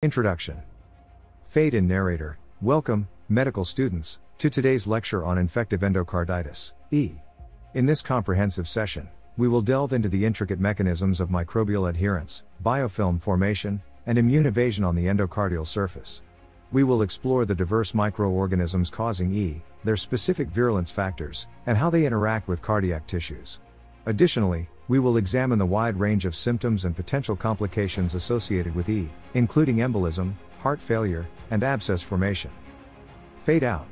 Introduction. Fade in narrator. Welcome, medical students, to today's lecture on infective endocarditis, E. In this comprehensive session, we will delve into the intricate mechanisms of microbial adherence, biofilm formation, and immune evasion on the endocardial surface. We will explore the diverse microorganisms causing E, their specific virulence factors, and how they interact with cardiac tissues. Additionally, we will examine the wide range of symptoms and potential complications associated with E, including embolism, heart failure, and abscess formation. Fade out.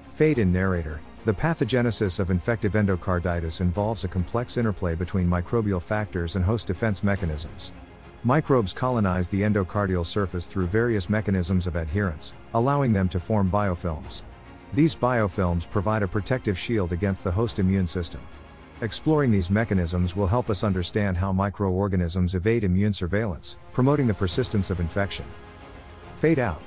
Fade in narrator. The pathogenesis of infective endocarditis involves a complex interplay between microbial factors and host defense mechanisms. Microbes colonize the endocardial surface through various mechanisms of adherence, allowing them to form biofilms. These biofilms provide a protective shield against the host immune system. Exploring these mechanisms will help us understand how microorganisms evade immune surveillance, promoting the persistence of infection. Fade out.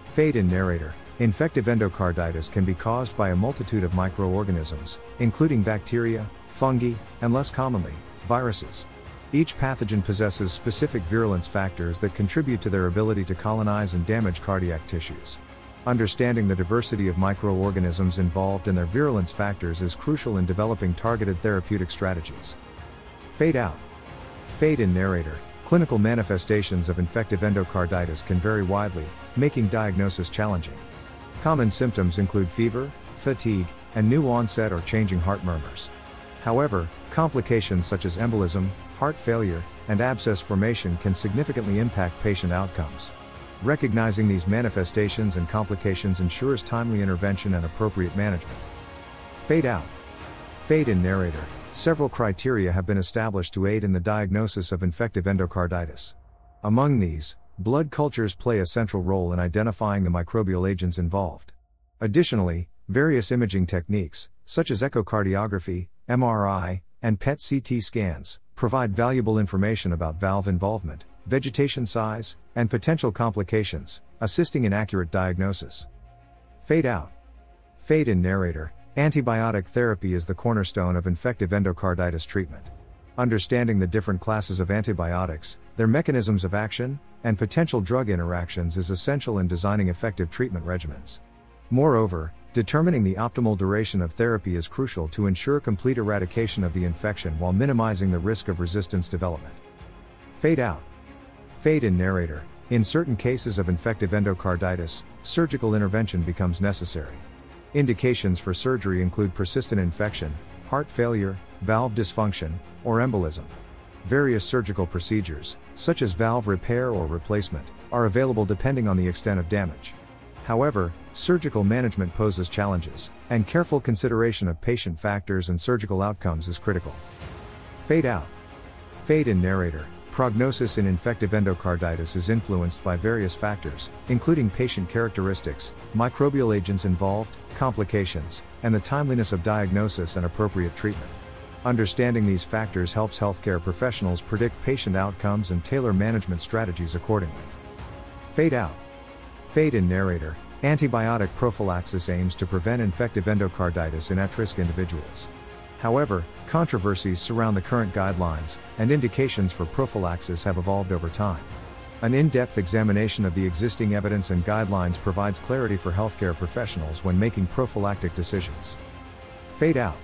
Fade in narrator. Infective endocarditis can be caused by a multitude of microorganisms, including bacteria, fungi, and less commonly, viruses. Each pathogen possesses specific virulence factors that contribute to their ability to colonize and damage cardiac tissues. Understanding the diversity of microorganisms involved and their virulence factors is crucial in developing targeted therapeutic strategies. Fade out. Fade in narrator. Clinical manifestations of infective endocarditis can vary widely, making diagnosis challenging. Common symptoms include fever, fatigue, and new onset or changing heart murmurs. However, complications such as embolism, heart failure, and abscess formation can significantly impact patient outcomes. Recognizing these manifestations and complications ensures timely intervention and appropriate management. Fade out. Fade in narrator. Several criteria have been established to aid in the diagnosis of infective endocarditis. Among these, blood cultures play a central role in identifying the microbial agents involved. Additionally, various imaging techniques, such as echocardiography, MRI, and PET-CT scans, provide valuable information about valve involvement, vegetation size, and potential complications, assisting in accurate diagnosis. Fade out. Fade in narrator. Antibiotic therapy is the cornerstone of infective endocarditis treatment. Understanding the different classes of antibiotics, their mechanisms of action, and potential drug interactions is essential in designing effective treatment regimens. Moreover, determining the optimal duration of therapy is crucial to ensure complete eradication of the infection while minimizing the risk of resistance development. Fade out. Fade in narrator. In certain cases of infective endocarditis, surgical intervention becomes necessary. Indications for surgery include persistent infection, heart failure, valve dysfunction, or embolism. Various surgical procedures, such as valve repair or replacement, are available depending on the extent of damage. However, surgical management poses challenges, and careful consideration of patient factors and surgical outcomes is critical. Fade out. Fade in narrator. Prognosis in infective endocarditis is influenced by various factors, including patient characteristics, microbial agents involved, complications, and the timeliness of diagnosis and appropriate treatment. Understanding these factors helps healthcare professionals predict patient outcomes and tailor management strategies accordingly. Fade out. Fade in narrator. Antibiotic prophylaxis aims to prevent infective endocarditis in at-risk individuals. However, controversies surround the current guidelines, and indications for prophylaxis have evolved over time. An in-depth examination of the existing evidence and guidelines provides clarity for healthcare professionals when making prophylactic decisions. Fade out.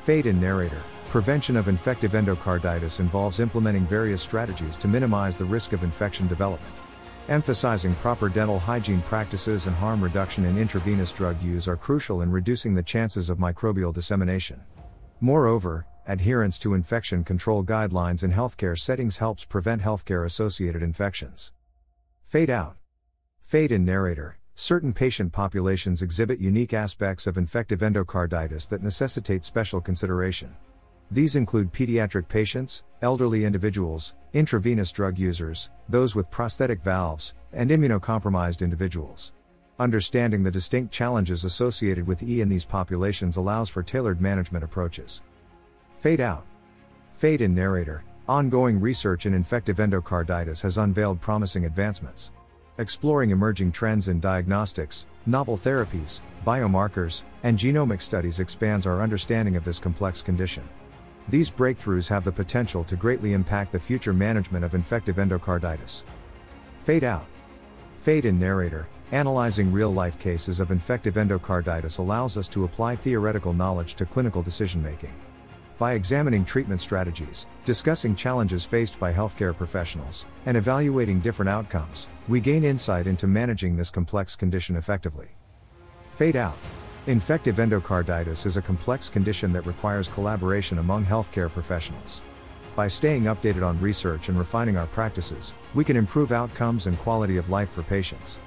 Fade in narrator. Prevention of infective endocarditis involves implementing various strategies to minimize the risk of infection development. Emphasizing proper dental hygiene practices and harm reduction in intravenous drug use are crucial in reducing the chances of microbial dissemination. Moreover, adherence to infection control guidelines in healthcare settings helps prevent healthcare-associated infections. Fade out. Fade in narrator. Certain patient populations exhibit unique aspects of infective endocarditis that necessitate special consideration. These include pediatric patients, elderly individuals, intravenous drug users, those with prosthetic valves, and immunocompromised individuals. Understanding the distinct challenges associated with E in these populations allows for tailored management approaches. Fade out. Fade in narrator. Ongoing research in infective endocarditis has unveiled promising advancements. Exploring emerging trends in diagnostics, novel therapies, biomarkers, and genomic studies expands our understanding of this complex condition. These breakthroughs have the potential to greatly impact the future management of infective endocarditis. Fade out. Fade in narrator, analyzing real-life cases of infective endocarditis allows us to apply theoretical knowledge to clinical decision-making. By examining treatment strategies, discussing challenges faced by healthcare professionals, and evaluating different outcomes, we gain insight into managing this complex condition effectively. Fade out. Infective endocarditis is a complex condition that requires collaboration among healthcare professionals. By staying updated on research and refining our practices, we can improve outcomes and quality of life for patients.